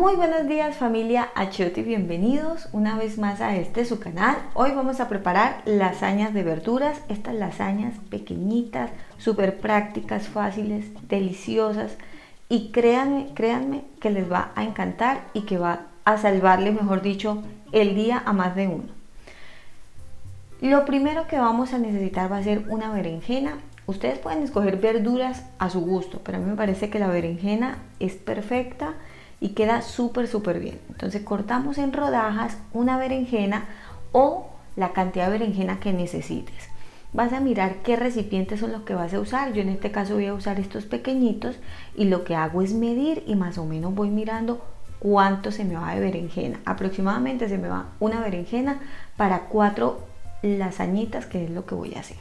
Muy buenos días familia Achiote, bienvenidos una vez más a su canal. Hoy vamos a preparar lasañas de verduras, estas lasañas pequeñitas, súper prácticas, fáciles, deliciosas y créanme que les va a encantar y que va a salvarle, mejor dicho, el día a más de uno. Lo primero que vamos a necesitar va a ser una berenjena. Ustedes pueden escoger verduras a su gusto, pero a mí me parece que la berenjena es perfecta y queda súper bien. Entonces cortamos en rodajas una berenjena o la cantidad de berenjena que necesites. Vas a mirar qué recipientes son los que vas a usar. Yo en este caso voy a usar estos pequeñitos y lo que hago es medir y más o menos voy mirando cuánto se me va de berenjena. Aproximadamente se me va una berenjena para 4 lasañitas, que es lo que voy a hacer.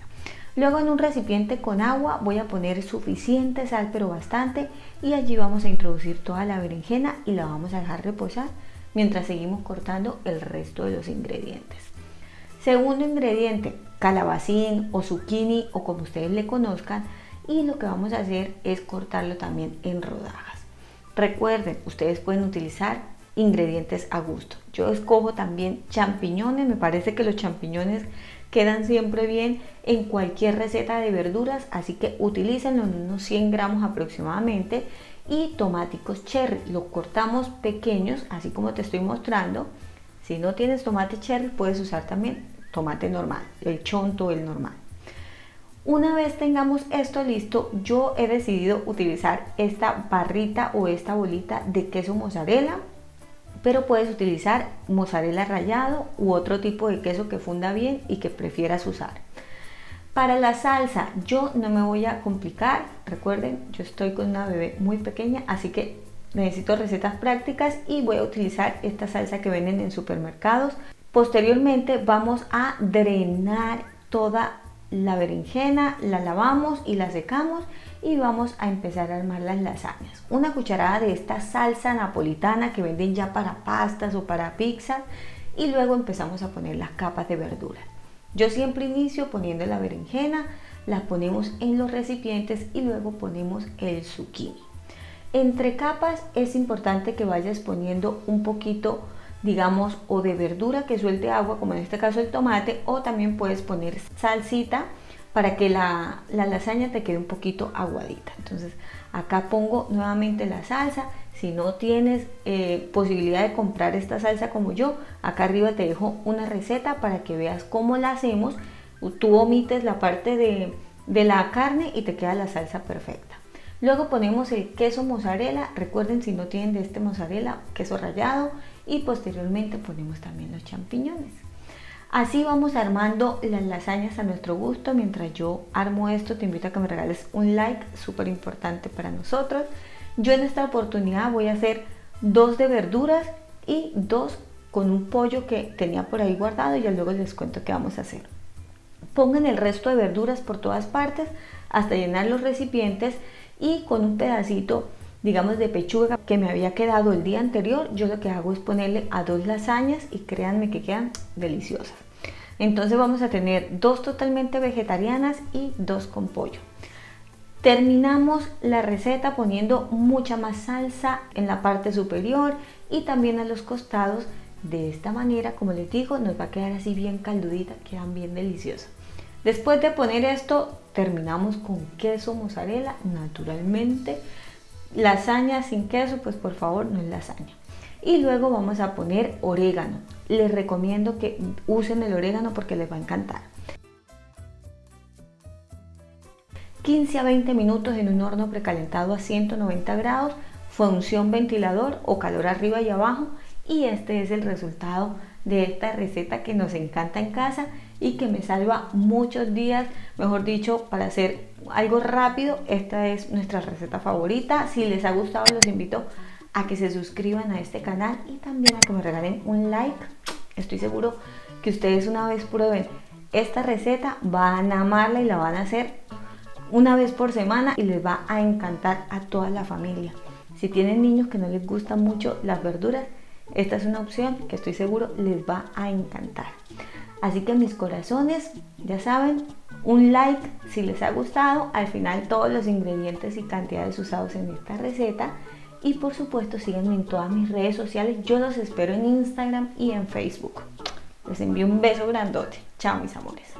Luego en un recipiente con agua voy a poner suficiente sal, pero bastante, y allí vamos a introducir toda la berenjena y la vamos a dejar reposar mientras seguimos cortando el resto de los ingredientes. Segundo ingrediente, calabacín o zucchini o como ustedes le conozcan, y lo que vamos a hacer es cortarlo también en rodajas. Recuerden, ustedes pueden utilizar ingredientes a gusto. Yo escojo también champiñones, me parece que los champiñones quedan siempre bien en cualquier receta de verduras, así que utilícenlo en unos 100 gramos aproximadamente. Y tomáticos cherry, los cortamos pequeños, así como te estoy mostrando. Si no tienes tomate cherry, puedes usar también tomate normal, el chonto, el normal. Una vez tengamos esto listo, yo he decidido utilizar esta barrita o esta bolita de queso mozzarella, pero puedes utilizar mozzarella rallado u otro tipo de queso que funda bien y que prefieras usar. Para la salsa yo no me voy a complicar, recuerden, yo estoy con una bebé muy pequeña, así que necesito recetas prácticas y voy a utilizar esta salsa que venden en supermercados. Posteriormente vamos a drenar toda la berenjena, la lavamos y la secamos y vamos a empezar a armar las lasañas. Una cucharada de esta salsa napolitana que venden ya para pastas o para pizza, y luego empezamos a poner las capas de verdura. Yo siempre inicio poniendo la berenjena, las ponemos en los recipientes y luego ponemos el zucchini. Entre capas es importante que vayas poniendo un poquito, digamos, o de verdura que suelte agua, como en este caso el tomate, o también puedes poner salsita para que la lasaña te quede un poquito aguadita. Entonces acá pongo nuevamente la salsa. Si no tienes posibilidad de comprar esta salsa como yo, acá arriba te dejo una receta para que veas cómo la hacemos. Tú omites la parte de la carne y te queda la salsa perfecta. Luego ponemos el queso mozzarella, recuerden, si no tienen de este mozzarella, queso rallado, y posteriormente ponemos también los champiñones. Así vamos armando las lasañas a nuestro gusto. Mientras yo armo esto, te invito a que me regales un like, súper importante para nosotros. Yo en esta oportunidad voy a hacer 2 de verduras y 2 con un pollo que tenía por ahí guardado, y ya luego les cuento qué vamos a hacer. Pongan el resto de verduras por todas partes hasta llenar los recipientes, y con un pedacito, digamos, de pechuga que me había quedado el día anterior, yo lo que hago es ponerle a 2 lasañas y créanme que quedan deliciosas. Entonces vamos a tener 2 totalmente vegetarianas y 2 con pollo. Terminamos la receta poniendo mucha más salsa en la parte superior y también a los costados. De esta manera, como les digo, nos va a quedar así bien caldudita, quedan bien deliciosas. Después de poner esto, terminamos con queso mozzarella, naturalmente. Lasaña sin queso, pues por favor no es lasaña. Y luego vamos a poner orégano. Les recomiendo que usen el orégano porque les va a encantar. 15 a 20 minutos en un horno precalentado a 190 grados, función ventilador o calor arriba y abajo, y este es el resultado de esta receta que nos encanta en casa y que me salva muchos días, mejor dicho, para hacer algo rápido. Esta es nuestra receta favorita. Si les ha gustado, los invito a que se suscriban a este canal y también a que me regalen un like. Estoy seguro que ustedes, una vez prueben esta receta, van a amarla y la van a hacer una vez por semana y les va a encantar a toda la familia. Si tienen niños que no les gustan mucho las verduras, esta es una opción que estoy seguro les va a encantar. Así que mis corazones, ya saben, un like si les ha gustado. Al final todos los ingredientes y cantidades usados en esta receta, y por supuesto síganme en todas mis redes sociales. Yo los espero en Instagram y en Facebook. Les envío un beso grandote. Chao, mis amores.